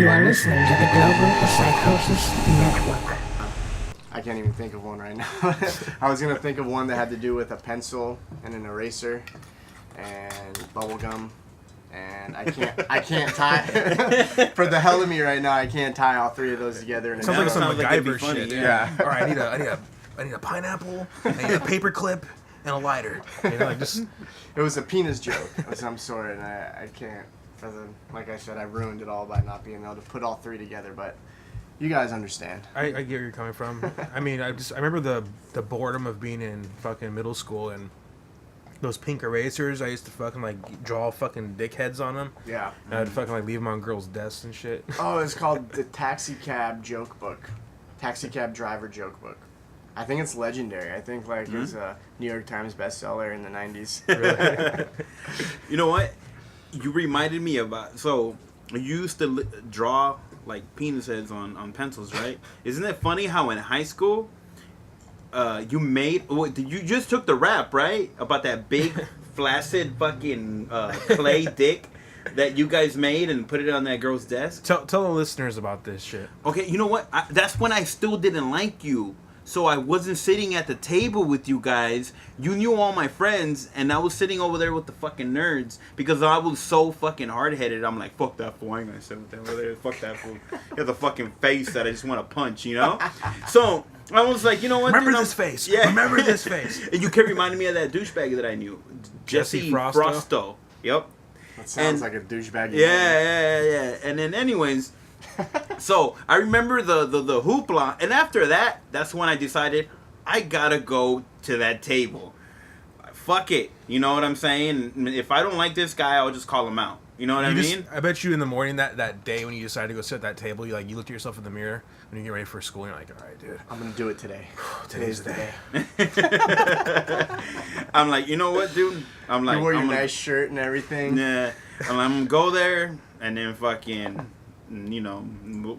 You are listening to the Global Psychosis Network. I can't even think of one right now. I was gonna think of one that had to do with a pencil and an eraser and bubble gum, and I can't tie. For the hell of me right now, I can't tie all three of those together. In Sounds like some MacGyver funny, shit. yeah. All right, I need a pineapple, I need a paper clip, and a lighter. You know, like just. It was a penis joke of some sort, and I can't. Like I said, I ruined it all by not being able to put all three together, but you guys understand. I get where you're coming from. I mean, I remember the boredom of being in fucking middle school and those pink erasers. I used to fucking like draw fucking dickheads on them. Yeah. And I'd fucking like leave them on girls' desks and shit. Oh, it's called the Taxi Cab Joke Book. Taxi Cab Driver Joke Book. I think it's legendary. I think like it was a New York Times bestseller in the 90s. Really? You know what? You reminded me about, so you used to draw like penis heads on pencils, right? Isn't it funny how in high school you just took the rap, right? About that big flaccid fucking clay dick that you guys made and put it on that girl's desk? Tell the listeners about this shit. Okay, you know what? That's when I still didn't like you. So I wasn't sitting at the table with you guys. You knew all my friends, and I was sitting over there with the fucking nerds because I was so fucking hard-headed. I'm like, fuck that fool. I ain't gonna sit with them over there. Fuck that fool. He has a fucking face that I just want to punch, you know? So I was like, you know what? Remember dude, this face. Yeah. Remember this face. And you kept reminding me of that douchebag that I knew. Jesse Frosto. Yep. That sounds like a douchebag. Yeah. And then anyways... So I remember the hoopla, and after that, that's when I decided I gotta go to that table. Fuck it, you know what I'm saying? If I don't like this guy, I'll just call him out. You know what I mean? I bet you in the morning that day when you decided to go sit at that table, you looked at yourself in the mirror when you get ready for school, and you're like, all right, dude, I'm gonna do it today. Today's the day. I'm like, you know what, dude? I'm like, you wore your nice shirt and everything. Yeah, I'm gonna go there and then fucking. You know,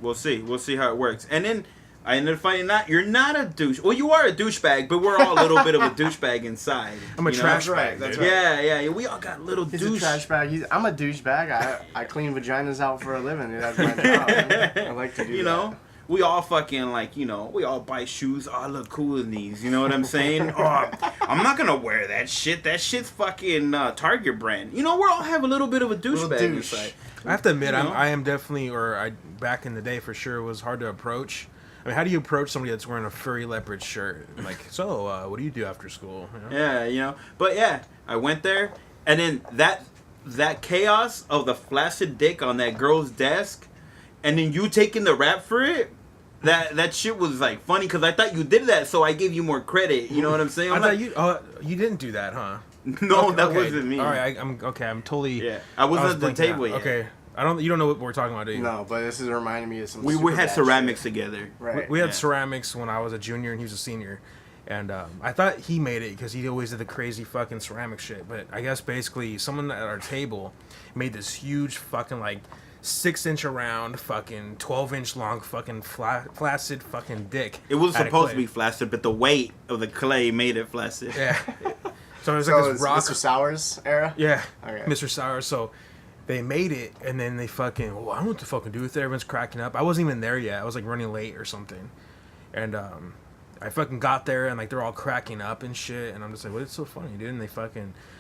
we'll see how it works. And then I ended up finding out you're not a douche. Well, you are a douchebag, but we're all a little bit of a douchebag inside. I'm a trash bag. That's right. Yeah. We all got little He's douche. a trash bag. I'm a douchebag. I clean vaginas out for a living. That's my job. I like to do that. You know, we all fucking like, you know, we all buy shoes. Oh, I look cool in these. You know what I'm saying? Oh, I'm not gonna wear that shit. That shit's fucking Target brand. You know, we all have a little bit of a douchebag inside. I have to admit, You know? I am definitely, back in the day for sure, was hard to approach. I mean, how do you approach somebody that's wearing a furry leopard shirt? Like, so, what do you do after school? You know? Yeah, you know. But yeah, I went there, and then that chaos of the flaccid dick on that girl's desk, and then you taking the rap for it. That shit was like funny because I thought you did that, so I gave you more credit. You know what I'm saying? I thought you didn't do that, huh? No, okay, that wasn't me. All right, I'm totally. Yeah, I wasn't at the table yet. Okay, you don't know what we're talking about, do you? No, but this is reminding me of some. We had ceramics together. Right. We had ceramics when I was a junior and he was a senior, and I thought he made it because he always did the crazy fucking ceramic shit. But I guess basically someone at our table made this huge fucking like 6-inch around, fucking 12-inch long, fucking flaccid fucking dick. It was supposed to be flaccid, but the weight of the clay made it flaccid. Yeah. So it was like this rock. Mr. Sours era? Yeah. Okay. Mr. Sour. So they made it, and then they fucking, I don't know what to fucking do with it. Everyone's cracking up. I wasn't even there yet. I was like running late or something. And I fucking got there, and like they're all cracking up and shit. And I'm just like, what is so funny, dude? And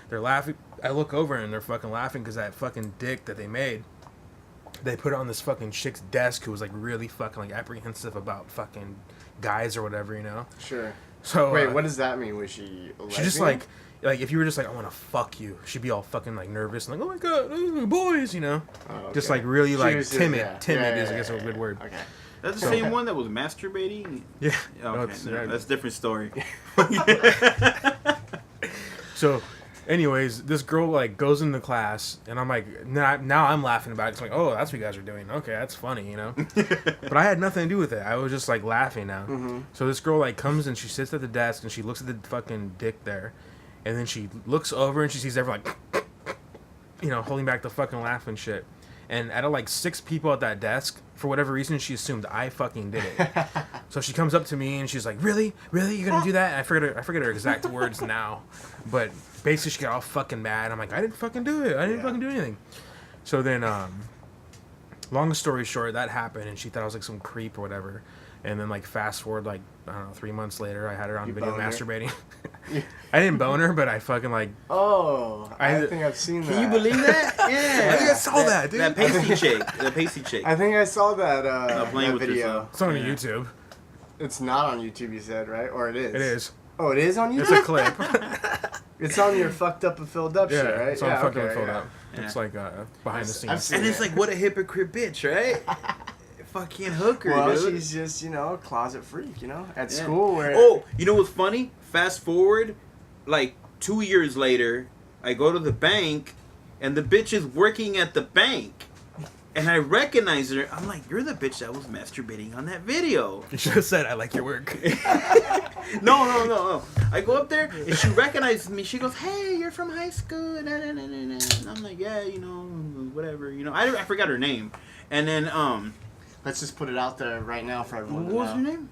they're laughing. I look over, and they're fucking laughing because that fucking dick that they made, they put it on this fucking chick's desk who was like really fucking like apprehensive about fucking guys or whatever, you know? Sure. So wait, what does that mean? Was she a she just like if you were just like, I want to fuck you, she'd be all fucking like nervous and like, oh my god, boys, you know? Oh, okay. Just like really like timid. Yeah. Timid Yeah, is I guess a good word. Okay. That's the same one that was masturbating? Yeah. Okay, that's a different story. So, anyways, this girl like goes into class, and I'm like, now I'm laughing about it. It's like, oh, that's what you guys are doing. Okay, that's funny, you know. But I had nothing to do with it. I was just like laughing now. Mm-hmm. So this girl like comes and she sits at the desk and she looks at the fucking dick there, and then she looks over and she sees everyone like, you know, holding back the fucking laugh and shit. And out of like 6 people at that desk, for whatever reason, she assumed I fucking did it. So she comes up to me and she's like, "Really? Really? You're gonna do that?" And I forget her exact words now, but basically she got all fucking mad. I'm like, "I didn't fucking do it. I didn't fucking do anything." So then long story short, that happened, and she thought I was like some creep or whatever. And then like fast forward like I don't know 3 months later, I had her on video boned her? masturbating. I didn't bone her, but I fucking like. Oh, I think I've seen that. Can you believe that? Yeah. I think I saw that, dude. That pasty chick. The pasty chick. I think I saw that, playing that with video. yourself. It's on Yeah. YouTube. It's not on YouTube, you said, right? Or it is? It is. Oh, it is on YouTube? It's a clip. It's on your fucked up and filled up Yeah, shit, right? it's on fucking filled up. Yeah. It's like behind the I've scenes. seen And it's it. like, what a hypocrite bitch, right? Fucking hooker, Well, dude. she's just, a closet freak, At Yeah. school where... Oh, you know what's funny? Fast forward, like 2 years later, I go to the bank, and the bitch is working at the bank. And I recognize her. I'm like, you're the bitch that was masturbating on that video. You should have said, "I like your work." No. I go up there, and she recognizes me. She goes, hey, you're from high school. Nah, nah, nah, nah, nah. And I'm like, yeah, whatever. I forgot her name. And then, Let's just put it out there right now for everyone what to was know. her name?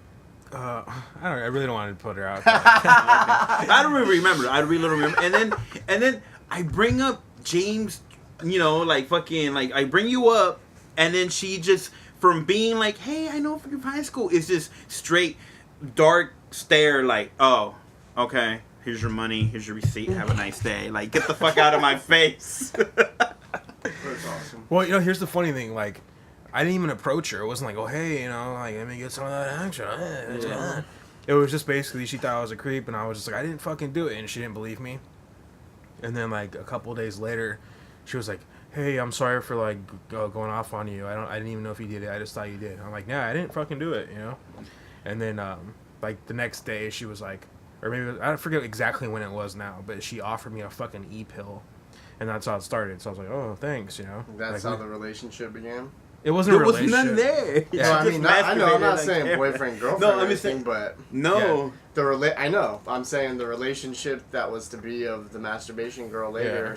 I don't. I really don't want to put her out there. I don't really remember. I really don't remember. And then I bring up James, like fucking, like I bring you up, and then she just, from being like, hey, I know from high school, is just straight dark stare, like, oh, okay, here's your money, here's your receipt, have a nice day. Like, get the fuck out of my face. That's awesome. Well, here's the funny thing. Like, I didn't even approach her. It wasn't like, oh, hey, like, let me get some of that action. Yeah. It was just basically she thought I was a creep, and I was just like, I didn't fucking do it, and she didn't believe me. And then like a couple of days later, she was like, hey, I'm sorry for like going off on you. I didn't even know if you did it. I just thought you did. I'm like, nah, I didn't fucking do it, And then like the next day, she was like, or maybe I forget exactly when it was now, but she offered me a fucking e-pill, and that's how it started. So I was like, oh, thanks, That's like, how the relationship began? It wasn't a There was relationship. none there. Yeah. No, I Just mean, I know, I'm not masturbated saying on camera. boyfriend, girlfriend No, or let me anything, say, but no. I know. I'm saying the relationship that was to be of the masturbation girl later,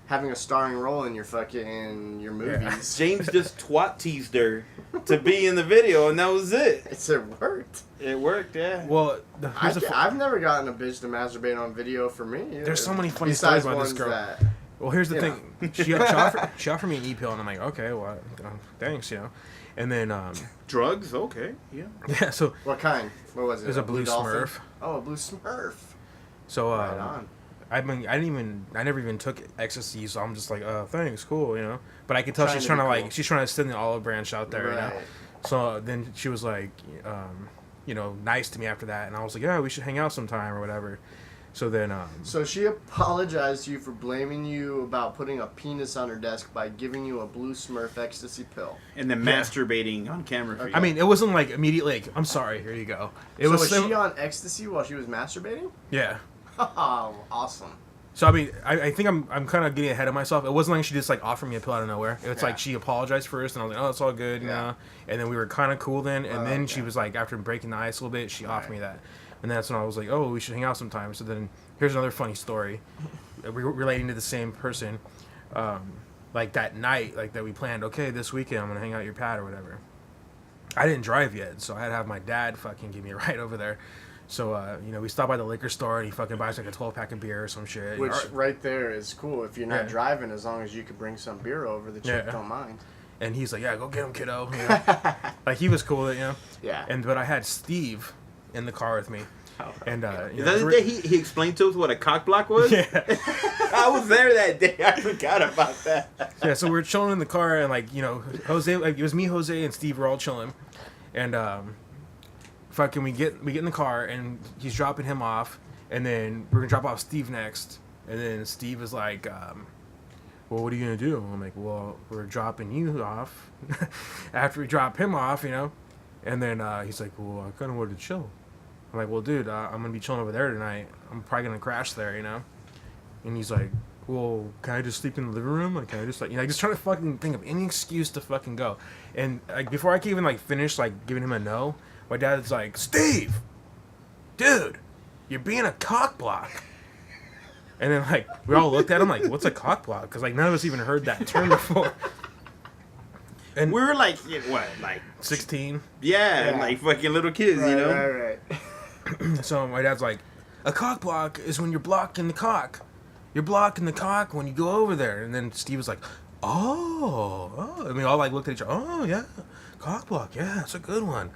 having a starring role in your movies. James just twat teased her to be in the video, and that was it. It worked. It worked, yeah. Well, I've never gotten a bitch to masturbate on video for me. There's so many funny Besides stories about this ones girl. that- Well, here's the Yeah. thing. She offered me an e-pill, and I'm like, okay, well, thanks, And then, Drugs? Okay, yeah. yeah, so What kind? What was it? it was a blue dolphin? Smurf. Oh, a blue Smurf. So, Right on. I never even took ecstasy, so I'm just like, thanks, cool, But I could tell she's trying to be like, cool. she's trying to send the olive branch out there, Right. So then she was like, nice to me after that, and I was like, yeah, we should hang out sometime or whatever. So then, So she apologized to you for blaming you about putting a penis on her desk by giving you a blue Smurf ecstasy pill. And then Yeah. masturbating on camera for you. I mean, it wasn't like immediately like, I'm sorry, here you go. It So was was sim- she on ecstasy while she was masturbating? yeah. Oh, awesome. So I mean, I think I'm kind of getting ahead of myself. It wasn't like she just like offered me a pill out of nowhere. It's like she apologized first, and I was like, oh, it's all good, Yeah. And then we were kind of cool then, and then she okay. was like, after breaking the ice a little bit, she offered Right. me that, and that's when I was like, oh, we should hang out sometime. So then here's another funny story, relating to the same person. Like that night, like that we planned. Okay, this weekend I'm gonna hang out at your pad or whatever. I didn't drive yet, so I had to have my dad fucking give me a ride over there. So, we stopped by the liquor store, and he fucking buys like a 12-pack of beer or some shit. Which right there is cool. If you're not Yeah. driving, as long as you could bring some beer over, the chick Yeah. don't mind. And he's like, yeah, go get him, kiddo. Like, he was cool, Yeah. But I had Steve in the car with me. And, Is that the day he explained to us what a cock block was? Yeah. I was there that day. I forgot about that. Yeah, so we're chilling in the car, and, like, Jose, like, it was me, Jose, and Steve were all chilling. And, fucking we get in the car, and he's dropping him off, and then we're gonna drop off Steve next, and then Steve is like, well, what are you gonna do? I'm like, well, we're dropping you off after we drop him off, and then he's like, well, I kind of wanted to chill. I'm like, well, dude, I'm gonna be chilling over there tonight. I'm probably gonna crash there, and he's like, well, can I just sleep in the living room? Like, can I just, like, just trying to fucking think of any excuse to fucking go. And, like, before I can even, like, finish, like, giving him a no, my dad's like, Steve, dude, you're being a cock block. And then, like, we all looked at him like, what's a cock block? Because, like, none of us even heard that term before. And We were like, what, like 16. Yeah, Yeah. like fucking little kids, you know? Right. So my dad's like, a cock block is when you're blocking the cock. You're blocking the cock when you go over there. And then Steve was like, oh. And we all like looked at each other. Oh yeah, cock block. Yeah, that's a good one.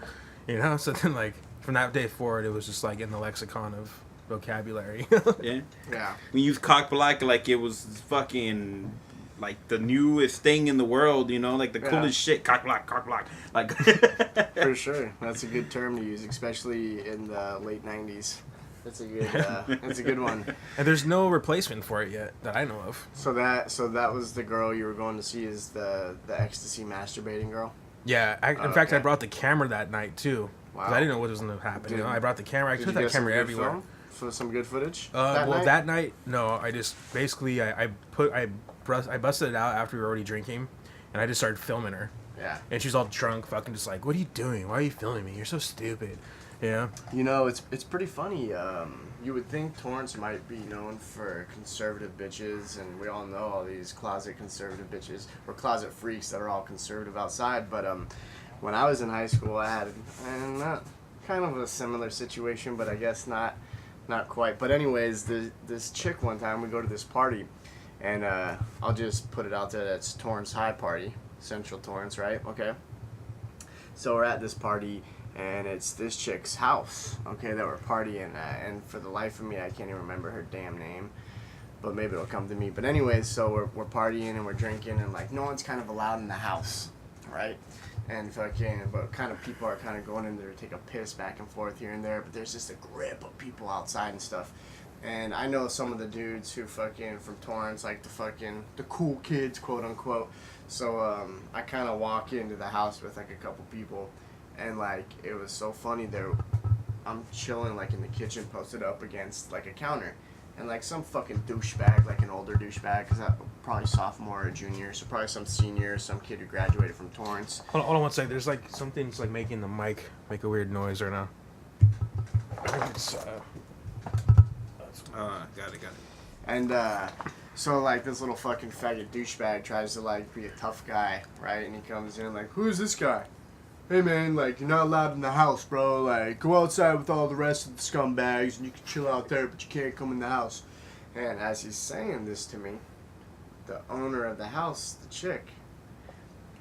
You know. So then like from that day forward, it was just like in the lexicon of vocabulary. Yeah. Yeah. We use cock block like it was fucking like the newest thing in the world, you know, like the coolest shit. Cock block, like. For sure, that's a good term to use, especially in the late '90s. That's a good. That's a good one. And there's no replacement for it yet that I know of. So that was the girl you were going to see, is the ecstasy masturbating girl. Yeah, in fact, I brought the camera that night too. Wow. 'Cause I didn't know what was going to happen. You know, I brought the camera. I Did took you that get some camera good everywhere. film? For some good footage. That night, no. I just basically I busted it out after we were already drinking, and I just started filming her. Yeah. And she's all drunk, fucking just like, "What are you doing? Why are you filming me? You're so stupid." Yeah. You know, it's pretty funny. You would think Torrance might be known for conservative bitches, and we all know all these closet conservative bitches or closet freaks that are all conservative outside. But when I was in high school, I had not kind of a similar situation, but I guess not quite. But anyways, this chick one time, we go to this party, and I'll just put it out there, that's Torrance High party, Central Torrance, right? Okay. So we're at this party, and it's this chick's house, okay, that we're partying at, and for the life of me, I can't even remember her damn name, but maybe it'll come to me. But anyways, so we're partying and we're drinking, and like no one's kind of allowed in the house, right? And fucking, but kind of people are kind of going in there to take a piss back and forth here and there, but there's just a grip of people outside and stuff. And I know some of the dudes who fucking from Torrance, like the cool kids, quote unquote. So I kind of walk into the house with like a couple people, and like it was so funny there. I'm chilling like in the kitchen, posted up against like a counter, and like some fucking douchebag, like an older douchebag, because I'm probably sophomore or junior, so probably some senior, some kid who graduated from Torrance. Hold on one second. There's like something's like making the mic make a weird noise right now. I think it's Got it. And so like this little fucking faggot douchebag tries to like be a tough guy, right? And he comes in like, "Who's this guy? Hey man, like you're not allowed in the house, bro. Like go outside with all the rest of the scumbags and you can chill out there, but you can't come in the house." And as he's saying this to me, the owner of the house, the chick,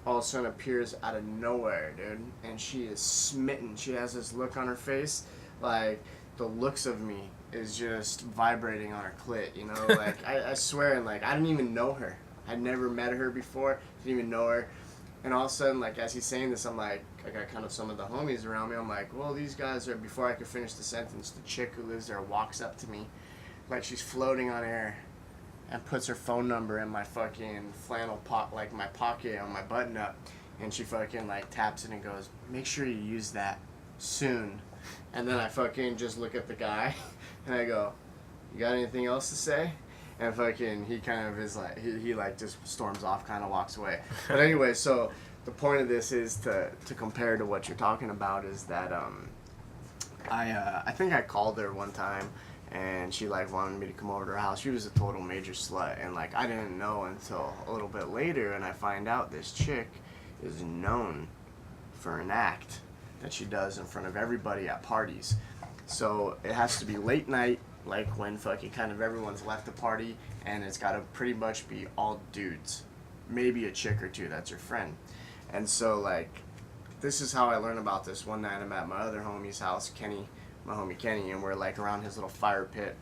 all of a sudden appears out of nowhere, dude. And she is smitten. She has this look on her face, like the looks of me is just vibrating on her clit, you know? Like, I swear, and like, I didn't even know her. I'd never met her before, didn't even know her. And all of a sudden, like, as he's saying this, I'm like, I got kind of some of the homies around me. I'm like, well, these guys are, before I could finish the sentence, the chick who lives there walks up to me, like she's floating on air, and puts her phone number in my fucking flannel like my pocket on my button up. And she fucking, like, taps it and goes, "Make sure you use that soon." And then I fucking just look at the guy, and I go, "You got anything else to say?" And fucking, he kind of is like, he like just storms off, kind of walks away. But anyway, so the point of this is to compare to what you're talking about is that I think I called her one time, and she like wanted me to come over to her house. She was a total major slut, and like I didn't know until a little bit later, and I find out this chick is known for an act that she does in front of everybody at parties. So it has to be late night, like when fucking kind of everyone's left the party, and it's got to pretty much be all dudes, maybe a chick or two that's her friend. And so like this is how I learned about this. One night I'm at my other homie's house, Kenny, my homie Kenny, and we're like around his little fire pit,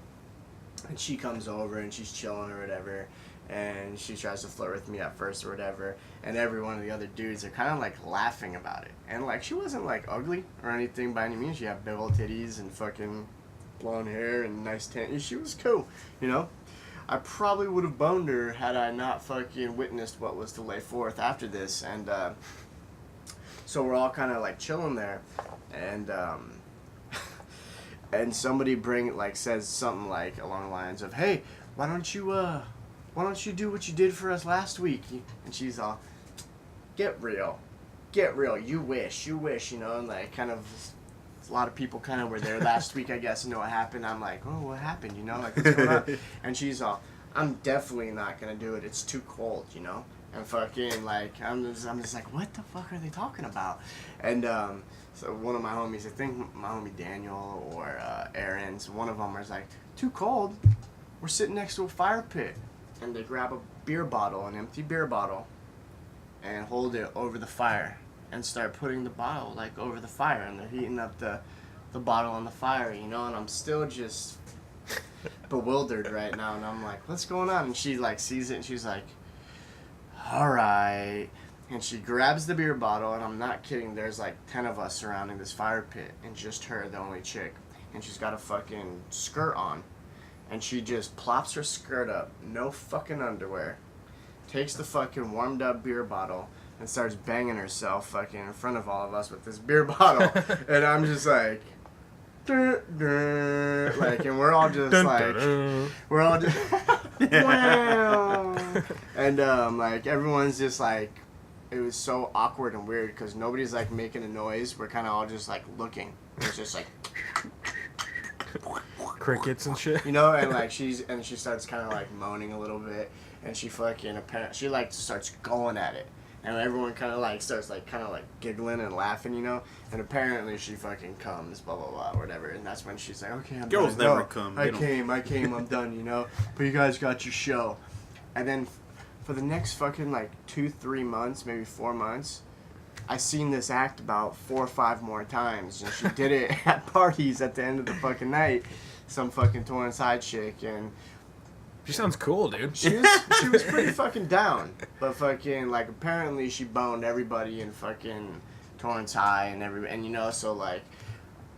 and she comes over and she's chilling or whatever, and she tries to flirt with me at first or whatever, and every one of the other dudes are kind of like laughing about it. And like she wasn't like ugly or anything by any means. She had big old titties and fucking blonde hair and nice tan. She was cool, you know. I probably would have boned her had I not fucking witnessed what was to lay forth after this. And so we're all kind of like chilling there, and and somebody says something like along the lines of, "Hey, why don't you do what you did for us last week?" And she's all, get real, you wish, you know. And like kind of a lot of people kind of were there last week, I guess, and know what happened. I'm like, "Oh, what happened, you know, like what's going on?" And she's all, "I'm definitely not gonna do it, it's too cold, you know." And fucking like I'm just like, what the fuck are they talking about? And so one of my homies, I think my homie Daniel or Aaron, so one of them was like, "Too cold, we're sitting next to a fire pit." And they grab a beer bottle, an empty beer bottle, and hold it over the fire and start putting the bottle like over the fire, and they're heating up the bottle on the fire, you know, and I'm still just bewildered right now, and I'm like, what's going on? And she like sees it and she's like, all right, and she grabs the beer bottle, and I'm not kidding, there's like 10 of us surrounding this fire pit and just her, the only chick, and she's got a fucking skirt on, and she just plops her skirt up, no fucking underwear, takes the fucking warmed up beer bottle and starts banging herself fucking in front of all of us with this beer bottle. And I'm just like, dun, dun, like, and we're all just like, we're all just, wow. And like everyone's just like, it was so awkward and weird because nobody's like making a noise. We're kind of all just like looking. It's just like crickets and shit. You know, and like she starts kind of like moaning a little bit, and she fucking she like starts going at it, and everyone kind of like starts like kind of like giggling and laughing, you know, and apparently she fucking comes, blah blah blah, whatever, and that's when she's like, okay, I'm Girls done. never No, come. I came, I'm done, you know, but you guys got your show, and then for the next fucking like 2-3 months, maybe 4 months, I seen this act about 4 or 5 more times, and she did it at parties at the end of the fucking night. Some fucking Torrance High chick, and She sounds cool, dude. she was pretty fucking down, but fucking like apparently she boned everybody in fucking Torrance High and you know, so like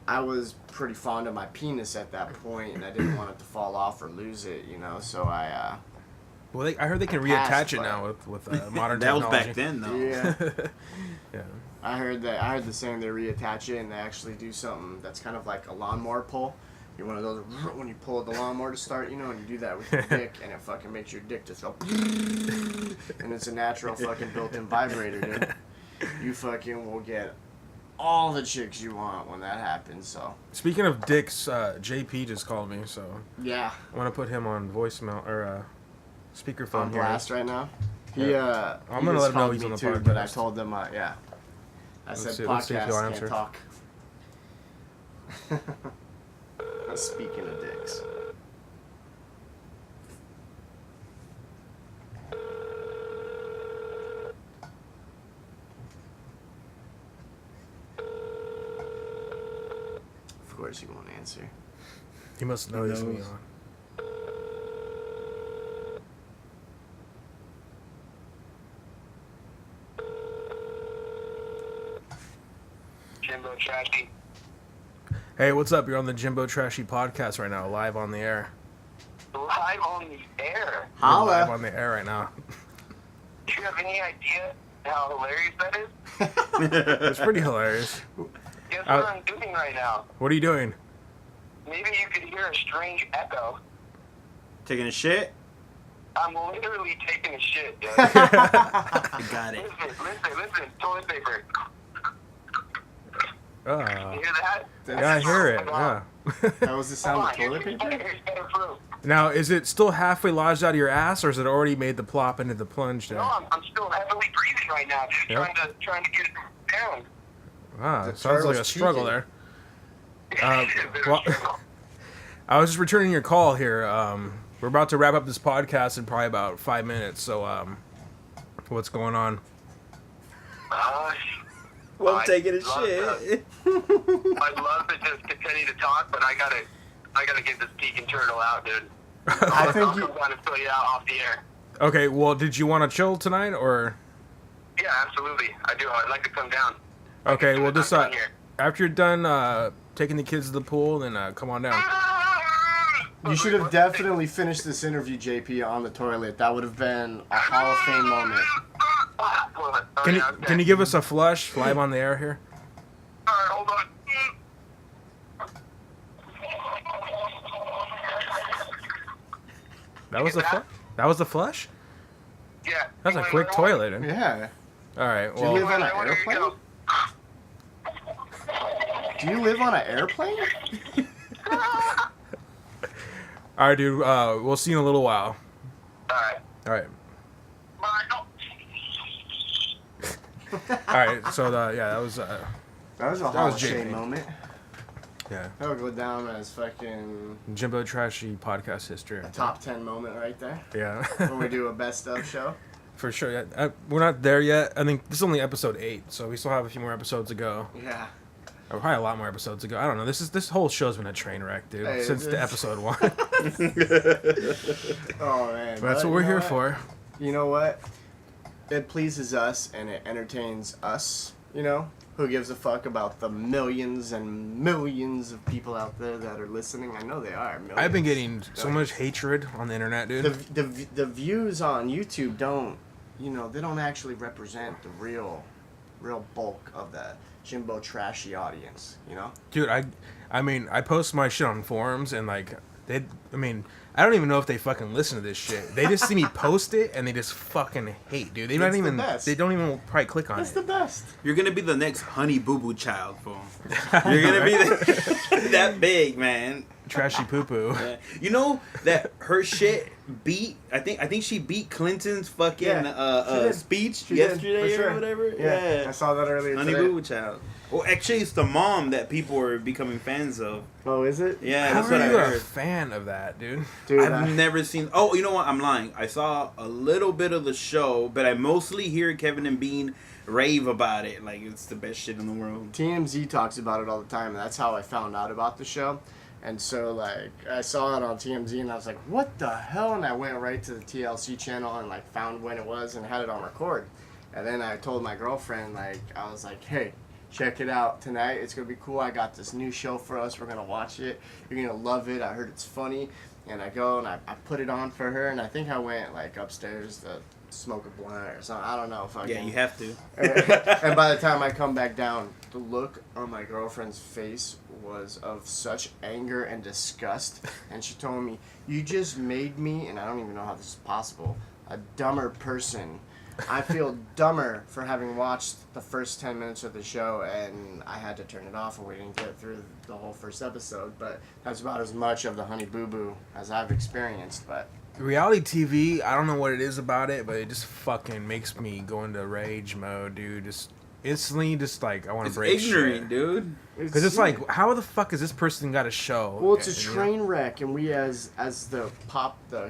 I was pretty fond of my penis at that point, and I didn't want it to fall off or lose it, you know, so I Well, I heard they can reattach it now with modern That was technology. back then, though. yeah. Yeah. I heard the saying they reattach it and they actually do something that's kind of like a lawnmower pull. You're one of those when you pull the lawnmower to start, you know, and you do that with your dick, and it fucking makes your dick just go, and it's a natural fucking built-in vibrator, dude. You fucking will get all the chicks you want when that happens. So Speaking of dicks, JP just called me, so yeah, I want to put him on voicemail or speakerphone on here. blast right now. I'm He gonna just let him know called he's me on the too, but I podcast. told them yeah. I Let's said see if he'll podcast answer. can't talk. Speaking of dicks. Of course he won't answer. He must know he's me knows. on. Jimbo Trashy. Hey, what's up? You're on the Jimbo Trashy podcast right now, live on the air. Live on the air. You're live Holla. on the air right now. Do you have any idea how hilarious that is? It's pretty hilarious. Guess what I'm doing right now? What are you doing? Maybe you could hear a strange echo. Taking a shit? I'm literally taking a shit, dude. I got it. Listen. Toilet paper. Oh. You hear that? Yeah, I hear it. Yeah. That was the sound of toilet Here's paper? better proof. Now, is it still halfway lodged out of your ass, or is it already made the plop into the plunge there? No, I'm still heavily breathing right now, just Yeah. trying to get it down. Wow, The it sounds like a turtle's struggle cheeky. there. Well, I was just returning your call here. We're about to wrap up this podcast in probably about 5 minutes. So, what's going on? Well, I'm I'd taking a love shit. I'd love to just continue to talk, but I gotta get this peking turtle out, dude. I'll think come you- down and fill you out off the air. Okay, well, did you want to chill tonight, or? Yeah, absolutely. I do. I'd like to come down. Okay, well, just down here. after you're done taking the kids to the pool, then come on down. You should have definitely finished this interview, JP, on the toilet. That would have been a Hall of Fame moment. Can you give us a flush live on the air here? All right, hold on. That was the flush. That was the flush. Yeah. That's a quick toilet. Yeah. All right. Do you live Well, on an airplane? Do you live on an airplane? all right, dude. We'll see you in a little while. All right. All right. Bye. All right. So yeah, that was That was a Hall was of Fame JP. moment. Yeah. That'll go down as fucking Jimbo Trashy podcast history. a top 10 moment right there. Yeah. When we do a best of show. For sure. Yeah. We're not there yet. I think this is only episode 8, so we still have a few more episodes to go. Yeah. Or probably a lot more episodes to go. I don't know. This whole show's been a train wreck, dude, Hey, since the episode 1. Oh, man. But that's But what we're you know here what? for. You know what? It pleases us and it entertains us, you know? Who gives a fuck about the millions and millions of people out there that are listening? I know they are. Millions. I've been getting so much hatred on the internet, dude. The views on YouTube don't, you know, they don't actually represent the real bulk of the Jimbo Trashy audience, you know? Dude, I mean, I post my shit on forums and like I don't even know if they fucking listen to this shit. They just see me post it and they just fucking hate, dude. They don't It's the even best. they don't even probably click on That's it. the best. You're gonna be the next Honey Boo Boo child, fool. You're gonna be that big, man. Trashy poo poo. Yeah. You know that her shit beat. I think she beat Clinton's fucking Yeah, she did. speech She did, yesterday for sure. or whatever. Yeah, I saw that earlier Honey today. Boo Boo child. Well, actually, it's the mom that people are becoming fans of. Oh, is it? Yeah, How that's are what I you a heard. fan of that, dude? Dude, I've never seen. Oh, you know what? I'm lying. I saw a little bit of the show, but I mostly hear Kevin and Bean rave about it. Like it's the best shit in the world. TMZ talks about it all the time, and that's how I found out about the show. And so, like, I saw it on TMZ, and I was like, what the hell? And I went right to the TLC channel and, like, found when it was and had it on record. And then I told my girlfriend, like, I was like, hey, check it out tonight. It's going to be cool. I got this new show for us. We're going to watch it. You're going to love it. I heard it's funny. And I go, and I put it on for her, and I think I went, like, upstairs to smoke a blunt or something. I don't know. Yeah, you have to. And by the time I come back down, the look on my girlfriend's face was of such anger and disgust. And she told me, you just made me, and I don't even know how this is possible, a dumber person. I feel dumber for having watched the first 10 minutes of the show, and I had to turn it off, and we didn't get through the whole first episode. But that's about as much of the Honey Boo Boo as I've experienced. But Reality TV, I don't know what it is about it, but it just fucking makes me go into rage mode, dude. Just instantly, just like I want to It's break ignorant, shit. dude. Because it's like, how the fuck is this person got a show? Well, it's a And, you know? train wreck, and we as the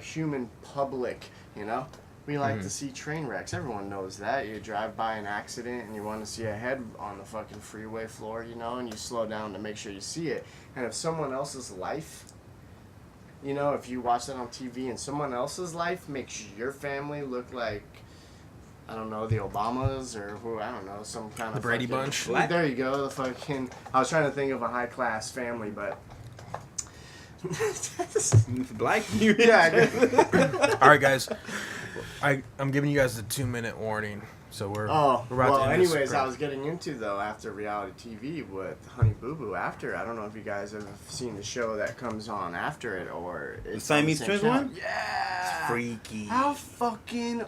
human public, you know, we like to see train wrecks. Everyone knows that. You drive by an accident and you want to see a head on the fucking freeway floor, you know, and you slow down to make sure you see it. And if someone else's life, you know, if you watch that on TV and someone else's life makes your family look like, I don't know, the Obamas or who, I don't know, some kind of The Brady fucking- Bunch? Black? There you go, the fucking, I was trying to think of a high class family, but Black. yeah, All right, guys. I'm giving you guys the 2-minute warning. So we're oh, we're about well, to end this anyways, crap. I was getting into, though, after reality TV with Honey Boo Boo after. I don't know if you guys have seen the show that comes on after it, or it's on Siamese same Twins channel. one? Yeah! Freaky. How fucking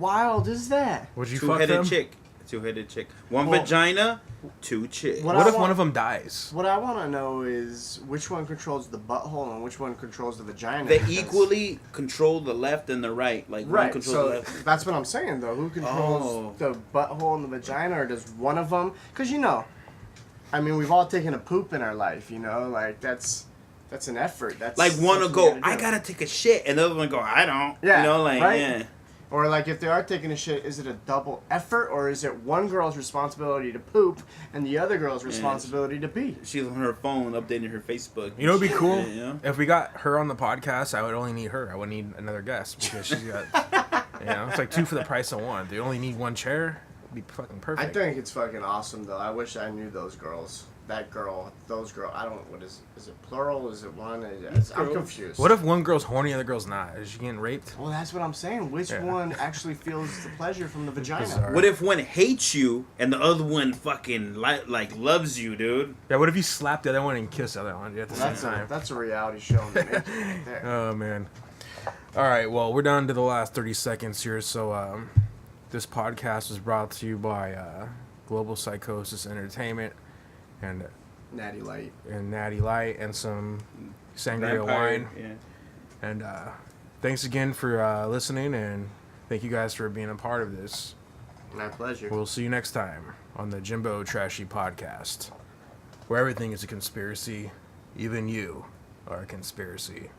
wild is that? Would you fuck Two-headed them? chick. Two-headed chick. One Well- vagina, two chicks. What What I if want- one of them dies? What I want to know is which one controls the butthole and which one controls the vagina. They because- equally control the left and the right. Like one Right, controls so the left. that's what I'm saying, though. Who controls Oh. the butthole and the vagina, or does one of them? Because, you know, I mean, we've all taken a poop in our life, you know? Like, that's an effort. That's Like one will something you go, gotta I do. gotta take a shit, and the other one go, I don't. Yeah, You know, like right? yeah. Or, like, if they are taking a shit, is it a double effort, or is it one girl's responsibility to poop and the other girl's responsibility to pee? She's on her phone updating her Facebook. You know, it'd be cool Yeah, you know? if we got her on the podcast. I would only need her. I wouldn't need another guest because she's got, you know, it's like 2 for the price of 1. They only need 1 chair. It'd be fucking I perfect. think it's fucking awesome, though. I wish I knew those girls. That girl, those girls. I don't. What is it? Plural? Is it one? I'm Girls. confused. What if one girl's horny and the other girl's not? Is she getting raped? Well, that's what I'm saying. Which Yeah. one actually feels the pleasure from the vagina? Bizarre. What if one hates you and the other one fucking like loves you, dude? Yeah. What if you slap the other one and kiss the other one at the Well, same time? that's a reality show in the making right there. Oh man. All right. Well, we're down to the last 30 seconds here. So, this podcast was brought to you by Global Psychosis Entertainment and Natty Light. Natty Light and some sangria Vampire, wine. Yeah. And thanks again for listening, and thank you guys for being a part of this. My pleasure. We'll see you next time on the Jimbo Trashy podcast. where everything is a conspiracy. Even you are a conspiracy.